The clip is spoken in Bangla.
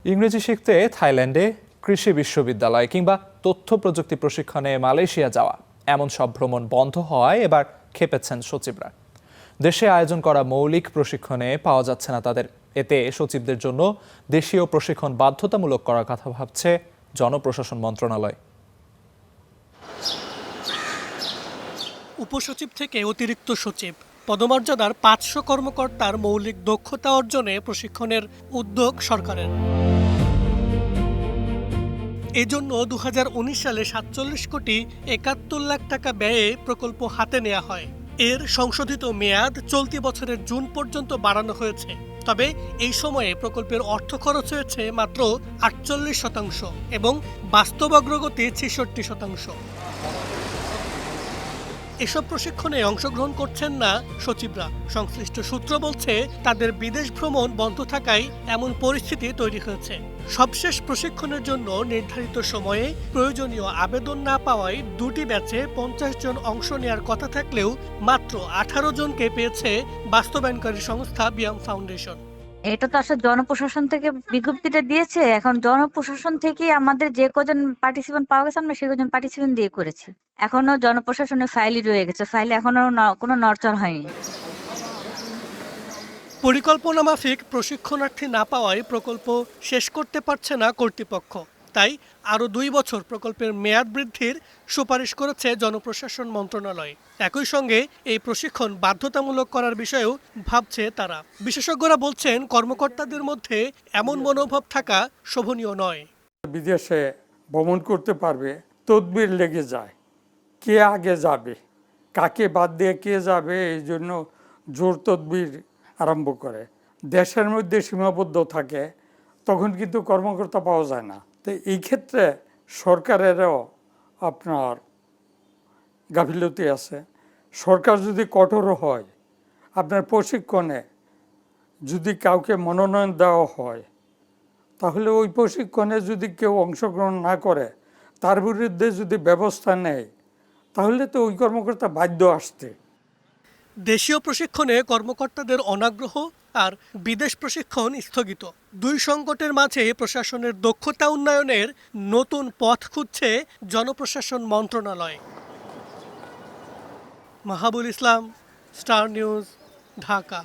ইংরেজি শিখতে থাইল্যান্ডে, কৃষি বিশ্ববিদ্যালয় কিংবা তথ্য প্রযুক্তি প্রশিক্ষণে মালয়েশিয়া যাওয়া, এমন সব ভ্রমণ বন্ধ হওয়ায় এবার খেপেছেন সচিবরা। দেশে আয়োজন করা মৌলিক প্রশিক্ষণে পাওয়া যাচ্ছে না তাদের। এতে সচিবদের জন্য দেশীয় প্রশিক্ষণ বাধ্যতামূলক করার কথা ভাবছে জনপ্রশাসন মন্ত্রণালয়। উপসচিব থেকে অতিরিক্ত সচিব পদমর্যাদার ৫০০ কর্মকর্তার মৌলিক দক্ষতা অর্জনে প্রশিক্ষণের উদ্যোগ সরকারের। এজন্য ২০১৯ সালে ৪৭ কোটি ৭১ লাখ টাকা ব্যয়ে প্রকল্প হাতে নেওয়া হয়। এর সংশোধিত মেয়াদ চলতি বছরের জুন পর্যন্ত বাড়ানো হয়েছে। তবে এই সময়ে প্রকল্পের অর্থ খরচ হয়েছে মাত্র ৪৮% এবং বাস্তব অগ্রগতি ৬৬%। এসব প্রশিক্ষণে অংশগ্রহণ করছেন না সচিবরা। সংশ্লিষ্ট সূত্র বলছে, তাদের বিদেশ ভ্রমণ বন্ধ থাকায় এমন পরিস্থিতি তৈরি হয়েছে। সবশেষ প্রশিক্ষণের জন্য নির্ধারিত সময়ে প্রয়োজনীয় আবেদন না পাওয়ায় দুটি ব্যাচে ৫০ জন অংশ নেওয়ার কথা থাকলেও মাত্র ১৮ জনকে পেয়েছে বাস্তবায়নকারী সংস্থা বিয়াম ফাউন্ডেশন। এটা তো আসলে জনপ্রশাসন থেকে বিজ্ঞপ্তিটা দিয়েছে। এখন জনপ্রশাসন থেকে আমাদের যে কজন পার্টিসিপেন্ট পাওয়া গেছে, আমরা সেই কজন পার্টিসিপেন্ট দিয়ে করেছি। এখনো জনপ্রশাসনের ফাইলই রয়ে গেছে, ফাইলে এখনো কোনো নড়চড় হয়নি। পরিকল্পনা মাফিক প্রশিক্ষণার্থী না পাওয়ায় প্রকল্প শেষ করতে পারছে না কর্তৃপক্ষ। তাই আরও ২ বছর প্রকল্পের মেয়াদ বৃদ্ধির সুপারিশ করেছে জনপ্রশাসন মন্ত্রণালয়। একই সঙ্গে এই প্রশিক্ষণ বাধ্যতামূলক করার বিষয়েও ভাবছে তারা। বিশেষজ্ঞরা বলছেন, কর্মকর্তাদের মধ্যে এমন মনোভাব থাকা শোভনীয় নয়। বিদেশে ভ্রমণ করতে পারবে, তদবির লেগে যায়, কে আগে যাবে, কাকে বাদ দিয়ে কে যাবে, এই জন্য জোর তদবির আরম্ভ করে। দেশের মধ্যে সীমাবদ্ধ থাকে, তখন কিন্তু কর্মকর্তা পাওয়া যায় না। তো এই ক্ষেত্রে সরকারেরও আপনার গাফিলতি আছে। সরকার যদি কঠোর হয়, আপনার প্রশিক্ষণে যদি কাউকে মনোনয়ন দেওয়া হয়, তাহলে ওই প্রশিক্ষণে যদি কেউ অংশগ্রহণ না করে, তার বিরুদ্ধে যদি ব্যবস্থা নেয়, তাহলে তো ওই কর্মকর্তা বাধ্য আসতে। দেশীয় প্রশিক্ষণে কর্মকর্তাদের অনাগ্রহ আর বিদেশ প্রশিক্ষণ স্থগিত, দুই সংকটের মাঝে প্রশাসনের দক্ষতা উন্নয়নের নতুন পথ খুঁজছে জনপ্রশাসন মন্ত্রণালয়। মাহাবুল ইসলাম, স্টার নিউজ, ঢাকা।